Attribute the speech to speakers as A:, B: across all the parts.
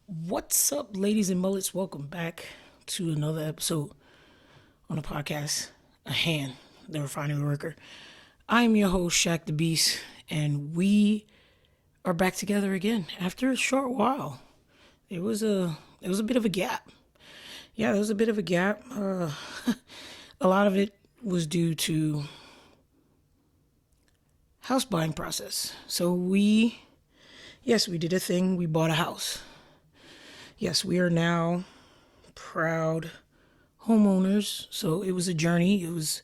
A: What's up, ladies and mullets? Welcome back to another episode on the podcast, A Hand, the Refinery Worker. I'm your host, Shaq the Beast, and we are back together again after a short while. It was a bit of a gap. Yeah, there was a bit of a gap. A lot of it was due to house buying process. Yes, we did a thing. We bought a house. Yes, we are now proud homeowners. So it was a journey. It was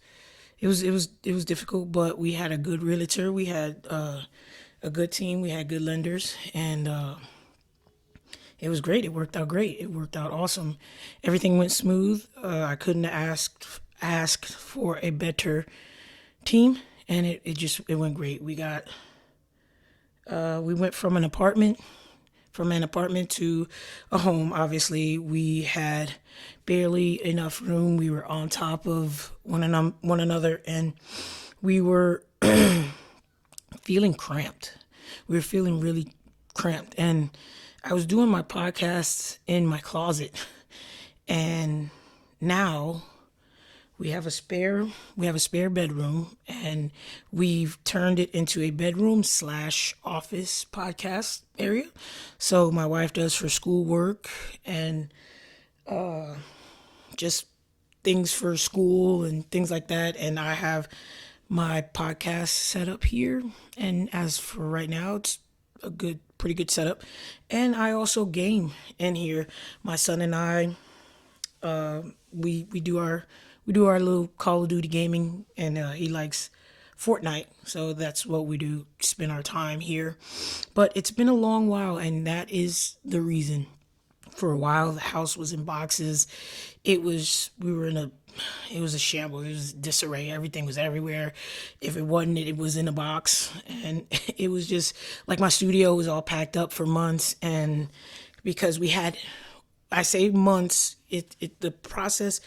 A: difficult, but we had a good realtor. We had a good team. We had good lenders, and it was great. It worked out great. It worked out awesome. Everything went smooth. I couldn't have asked for a better team, and it went great. We went from an apartment to a home. Obviously, we had barely enough room. We were on top of one another, and we were feeling cramped. We were feeling really cramped, and I was doing my podcasts in my closet, and now we have a spare bedroom, and we've turned it into a bedroom slash office podcast area. So my wife does for school work and just things for school and things like that. And I have my podcast set up here. And as for right now, it's pretty good setup. And I also game in here. My son and I, we do our little Call of Duty gaming, and he likes Fortnite, so that's what we do. Spend our time here, but it's been a long while, and that is the reason. For a while, the house was in boxes. It was a shambles. It was disarray. Everything was everywhere. If it wasn't, it was in a box, and it was just like my studio was all packed up for months, and because I say months, the process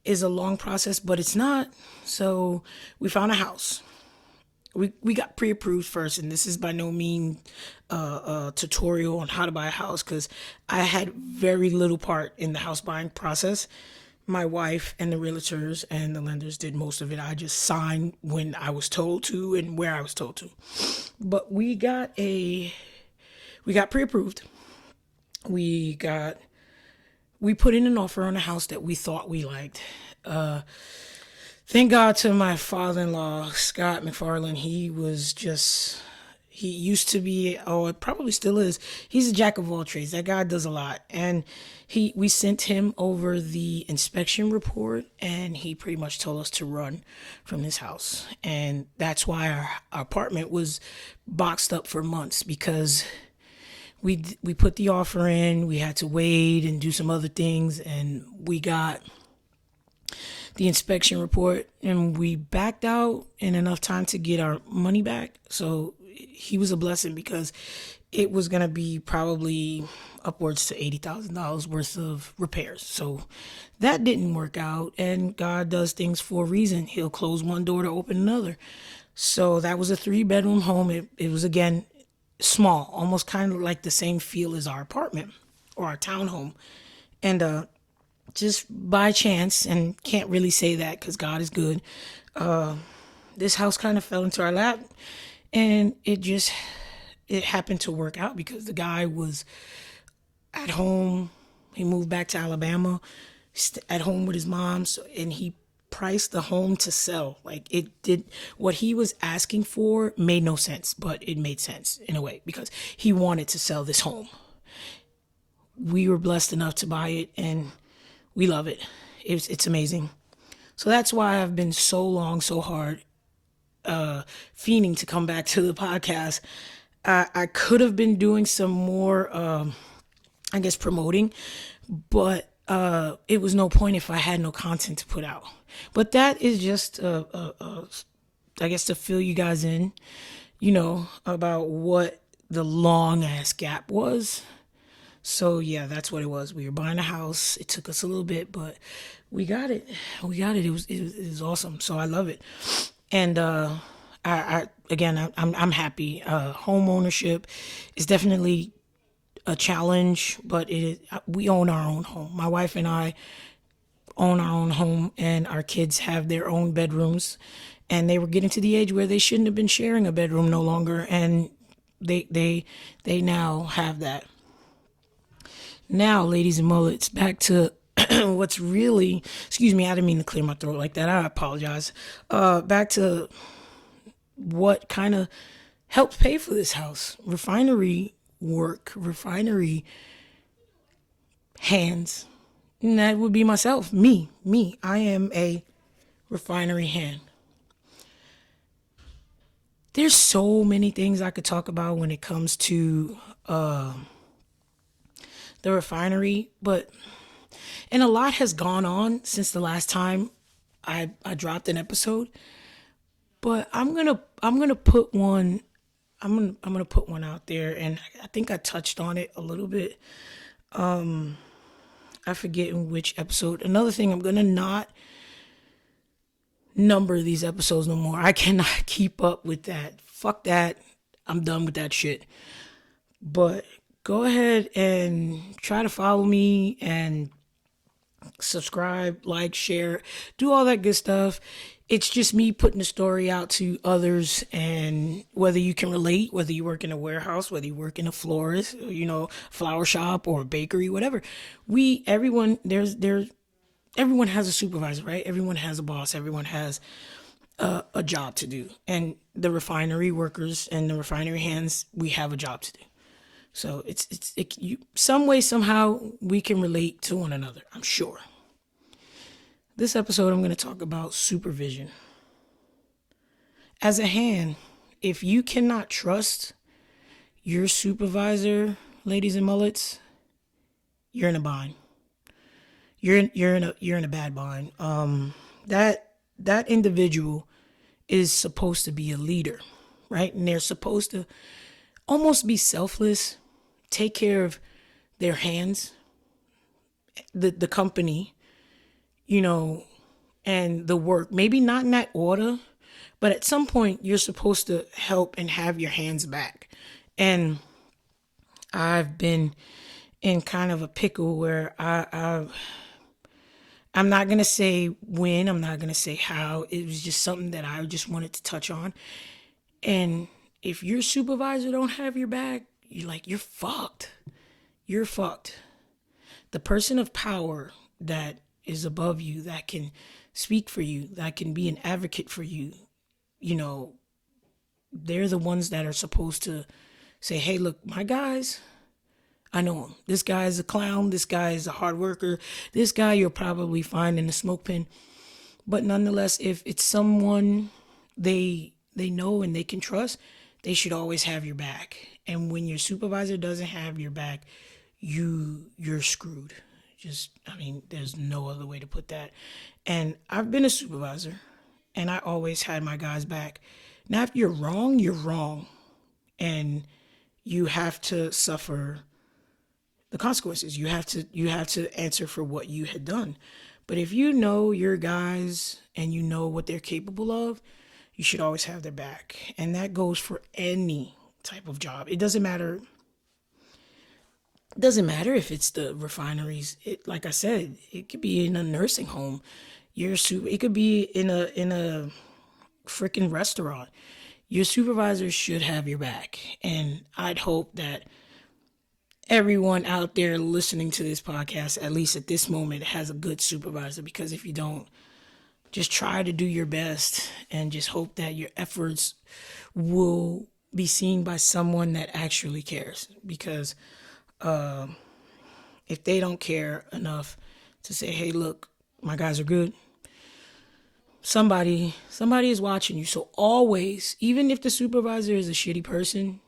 A: is a long process, but it's not. So we found a house. We got pre-approved first, and this is by no mean a tutorial on how to buy a house, because I had very little part in the house buying process. My wife and the realtors and the lenders did most of it. I just signed when I was told to and where I was told to. But we got pre-approved. We got we put in an offer on a house that we thought we liked. Thank God to my father-in-law, Scott McFarland. He used to be, oh, it probably still is. He's a jack of all trades. That guy does a lot. And we sent him over the inspection report, and he pretty much told us to run from this house. And that's why our apartment was boxed up for months, because we put the offer in. We had to wait and do some other things, and we got the inspection report, and we backed out in enough time to get our money back. So he was a blessing, because it was going to be probably upwards to $80,000 worth of repairs. So that didn't work out, and God does things for a reason. He'll close one door to open another. So that was a 3-bedroom home. It was, again, small, almost kind of like the same feel as our apartment or our townhome. And just by chance, and can't really say that because God is good, this house kind of fell into our lap, and it happened to work out because the guy was at home. He moved back to Alabama, at home with his mom, and he priced the home to sell. Like, it did, what he was asking for made no sense, but it made sense in a way, because he wanted to sell this home. We were blessed enough to buy it, and we love it. It's amazing. So that's why I've been so hard fiending to come back to the podcast. I could have been doing some more, I guess, promoting, but it was no point if I had no content to put out. But that is just, I guess, to fill you guys in, about what the long ass gap was. So yeah, that's what it was. We were buying a house. It took us a little bit, but we got it. We got it. It was awesome. So I love it. And I'm happy. Home ownership is definitely a challenge, but we own our own home. My wife and I own our own home, and our kids have their own bedrooms, and they were getting to the age where they shouldn't have been sharing a bedroom no longer, and they now have that. Now, ladies and mullets, back to what's really, excuse me, I didn't mean to clear my throat like that. I apologize. Back to what kind of helped pay for this house. Refinery work, refinery hands. And that would be myself, me. I am a refinery hand. There's so many things I could talk about when it comes to the refinery, and a lot has gone on since the last time I dropped an episode. But I'm gonna put one I'm gonna put one out there, and I think I touched on it a little bit. I forget in which episode. Another thing, I'm gonna not number these episodes no more. I cannot keep up with that. Fuck that. I'm done with that shit. But go ahead and try to follow me and subscribe, like, share, do all that good stuff. It's just me putting the story out to others, and whether you can relate, whether you work in a warehouse, whether you work in a florist, flower shop or a bakery, whatever. Everyone has a supervisor, right? Everyone has a boss. Everyone has a job to do, and the refinery workers and the refinery hands, we have a job to do. So some way, somehow, we can relate to one another, I'm sure. This episode, I'm going to talk about supervision. As a hand, if you cannot trust your supervisor, ladies and mullets, you're in a bind. You're in a bad bind. That individual is supposed to be a leader, right? And they're supposed to almost be selfless, take care of their hands, the company, and the work. Maybe not in that order, but at some point you're supposed to help and have your hands back. And I've been in kind of a pickle where I'm not gonna say when, I'm not gonna say how. It was just something that I just wanted to touch on. And if your supervisor don't have your back, you're fucked. You're fucked. The person of power that is above you, that can speak for you, that can be an advocate for you, they're the ones that are supposed to say, hey, look, my guys, I know him. This guy is a clown. This guy is a hard worker. This guy you'll probably find in the smoke pen. But nonetheless, if it's someone they know and they can trust, they should always have your back. And when your supervisor doesn't have your back, you're screwed. There's no other way to put that. And I've been a supervisor, and I always had my guys back. Now, if you're wrong, you're wrong, and you have to suffer the consequences. You have to answer for what you had done. But if you know your guys and you know what they're capable of, you should always have their back. And that goes for any type of job. It doesn't matter. It doesn't matter if it's the refineries. Like I said, it could be in a nursing home. It could be in a freaking restaurant. Your supervisor should have your back. And I'd hope that everyone out there listening to this podcast, at least at this moment, has a good supervisor. Because if you don't, just try to do your best and just hope that your efforts will be seen by someone that actually cares. Because if they don't care enough to say, hey, look, my guys are good, somebody is watching you. So always, even if the supervisor is a shitty person,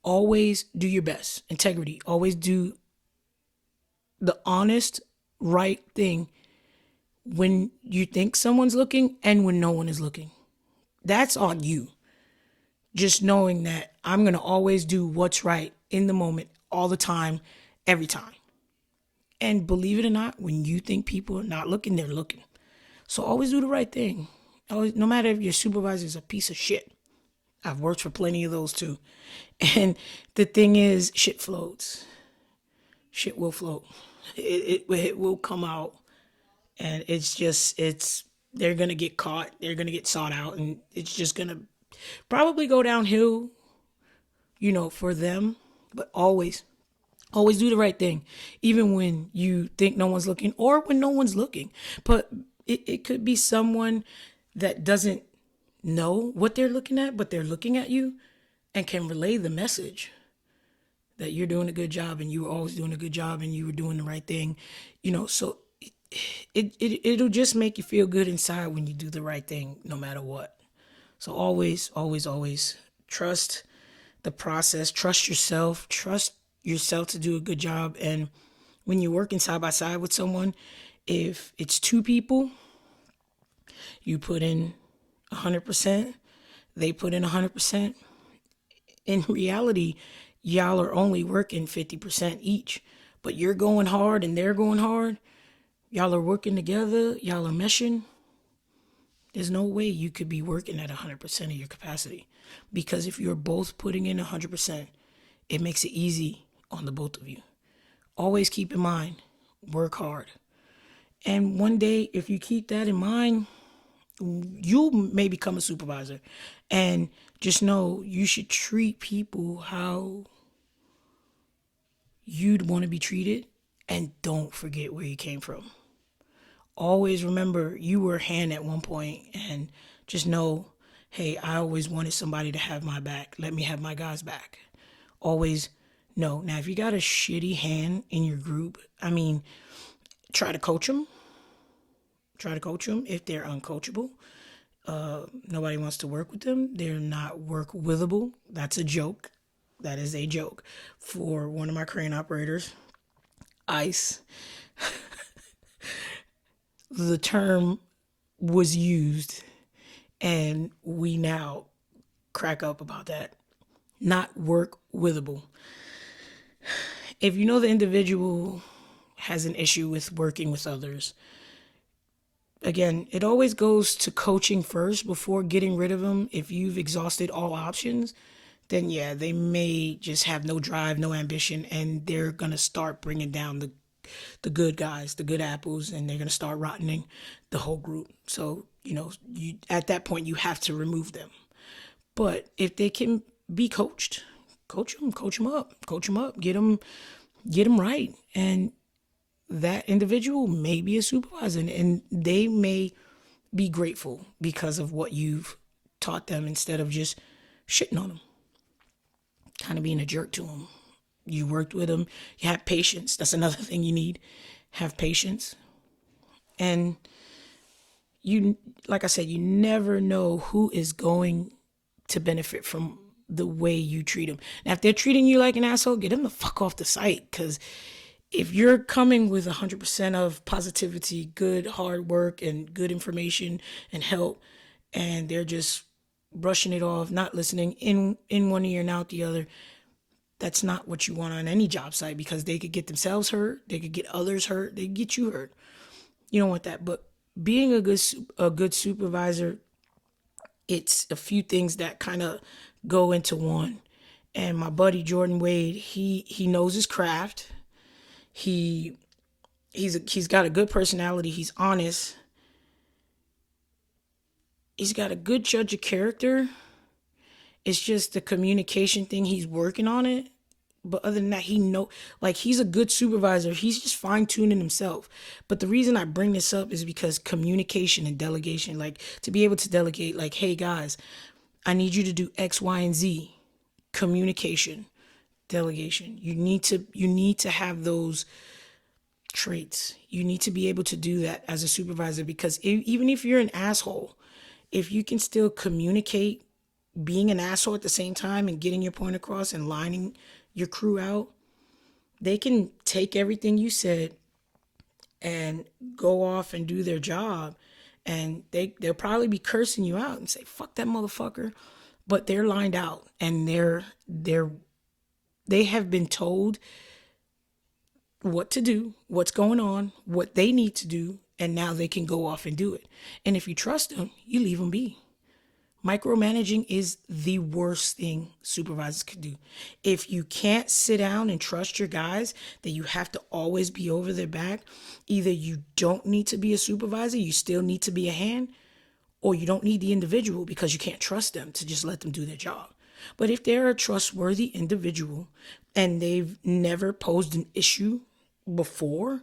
A: always do your best. Integrity. Always do the honest, right thing when you think someone's looking and when no one is looking. That's on you. Just knowing that I'm going to always do what's right in the moment, all the time, every time. And believe it or not, when you think people are not looking, they're looking. So always do the right thing. Always, no matter if your supervisor is a piece of shit. I've worked for plenty of those too. And the thing is, shit floats. shit will float. It will come out, and they're gonna get caught. They're gonna get sought out, and it's just gonna probably go downhill, for them. But always do the right thing, even when you think no one's looking or when no one's looking. But it could be someone that doesn't know what they're looking at, but they're looking at you and can relay the message that you're doing a good job and you were always doing a good job and you were doing the right thing. So it'll just make you feel good inside when you do the right thing, no matter what. So always, always, always trust the process, trust yourself to do a good job. And when you're working side by side with someone, if it's two people, you put in 100%, they put in 100%. In reality, y'all are only working 50% each, but you're going hard and they're going hard. Y'all are working together, y'all are meshing. There's no way you could be working at 100% of your capacity, because if you're both putting in 100%, it makes it easy on the both of you. Always keep in mind, work hard. And one day, if you keep that in mind, you may become a supervisor. And just know you should treat people how you'd want to be treated, and don't forget where you came from. Always remember you were a hand at one point, and just know, hey, I always wanted somebody to have my back. Let me have my guys back. Always know. Now, if you got a shitty hand in your group, try to coach them. Try to coach them if they're uncoachable. Nobody wants to work with them. They're not work withable. That's a joke. That is a joke. For one of my crane operators, ICE, the term was used, and we now crack up about that. Not work withable. If you know the individual has an issue with working with others, again, it always goes to coaching first before getting rid of them. If you've exhausted all options, then yeah, they may just have no drive, no ambition, and they're going to start bringing down the good guys, the good apples, and they're going to start rotting the whole group. So, you at that point, you have to remove them. But if they can be coached, coach them up, get them right. And that individual may be a supervisor, and they may be grateful because of what you've taught them, instead of just shitting on them, kind of being a jerk to them. You worked with them. You have patience. That's another thing you need. Have patience. And like I said, you never know who is going to benefit from the way you treat them. Now, if they're treating you like an asshole, get them the fuck off the site. Because if you're coming with 100% of positivity, good hard work, and good information and help, and they're just brushing it off, not listening, in one ear and out the other, that's not what you want on any job site, because they could get themselves hurt, they could get others hurt, they could get you hurt. You don't want that. But being a good supervisor, it's a few things that kind of go into one. And my buddy Jordan Wade, he knows his craft. He's got a good personality. He's honest. He's got a good judge of character. It's just the communication thing. He's working on it. But other than that, he's a good supervisor. He's just fine tuning himself. But the reason I bring this up is because communication and delegation, like to be able to delegate, like, hey guys, I need you to do X, Y, and Z. Communication, delegation. You need to have those traits. You need to be able to do that as a supervisor, because even if you're an asshole, if you can still communicate being an asshole at the same time and getting your point across and lining your crew out, they can take everything you said and go off and do their job, and they'll probably be cursing you out and say, fuck that motherfucker, but they're lined out, and they have been told what to do, what's going on, what they need to do, and now they can go off and do it. And if you trust them, you leave them be. Micromanaging is the worst thing supervisors could do. If you can't sit down and trust your guys, that you have to always be over their back, either you don't need to be a supervisor, you still need to be a hand, or you don't need the individual because you can't trust them to just let them do their job. But if they're a trustworthy individual and they've never posed an issue before,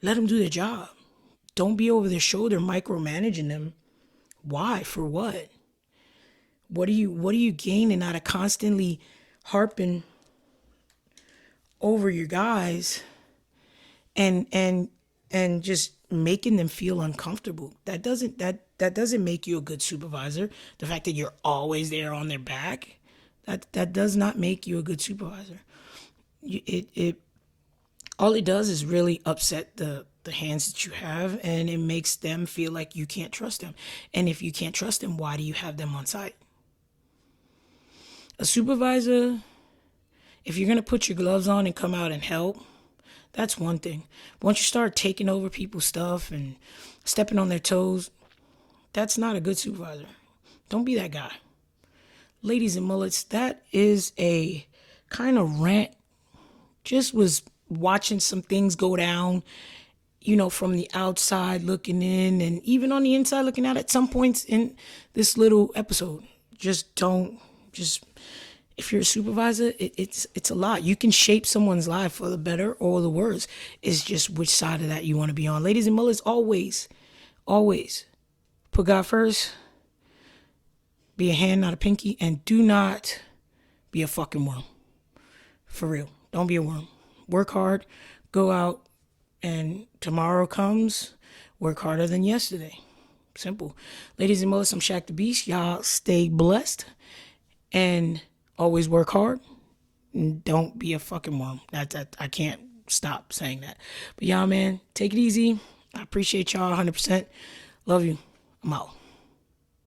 A: let them do their job. Don't be over their shoulder micromanaging them. Why? For what? What are you gaining out of constantly harping over your guys and just making them feel uncomfortable? That doesn't make you a good supervisor. The fact that you're always there on their back, that does not make you a good supervisor. All it does is really upset the hands that you have, and it makes them feel like you can't trust them. And if you can't trust them, why do you have them on site? A supervisor, if you're going to put your gloves on and come out and help, that's one thing. But once you start taking over people's stuff and stepping on their toes, that's not a good supervisor. Don't be that guy. Ladies and mullets, that is a kind of rant. Just was watching some things go down, from the outside looking in, and even on the inside looking out at some points in this little episode. If you're a supervisor, it's a lot. You can shape someone's life for the better or the worse. It's just which side of that you want to be on. Ladies and mullets, always put God first. Be a hand, not a pinky, and do not be a fucking worm. For real. Don't be a worm. Work hard. Go out, and tomorrow comes, work harder than yesterday. Simple. Ladies and mullets, I'm Shaq the Beast. Y'all stay blessed. And always work hard. And don't be a fucking worm. I can't stop saying that. But y'all, man, take it easy. I appreciate y'all 100%. Love you. I'm out.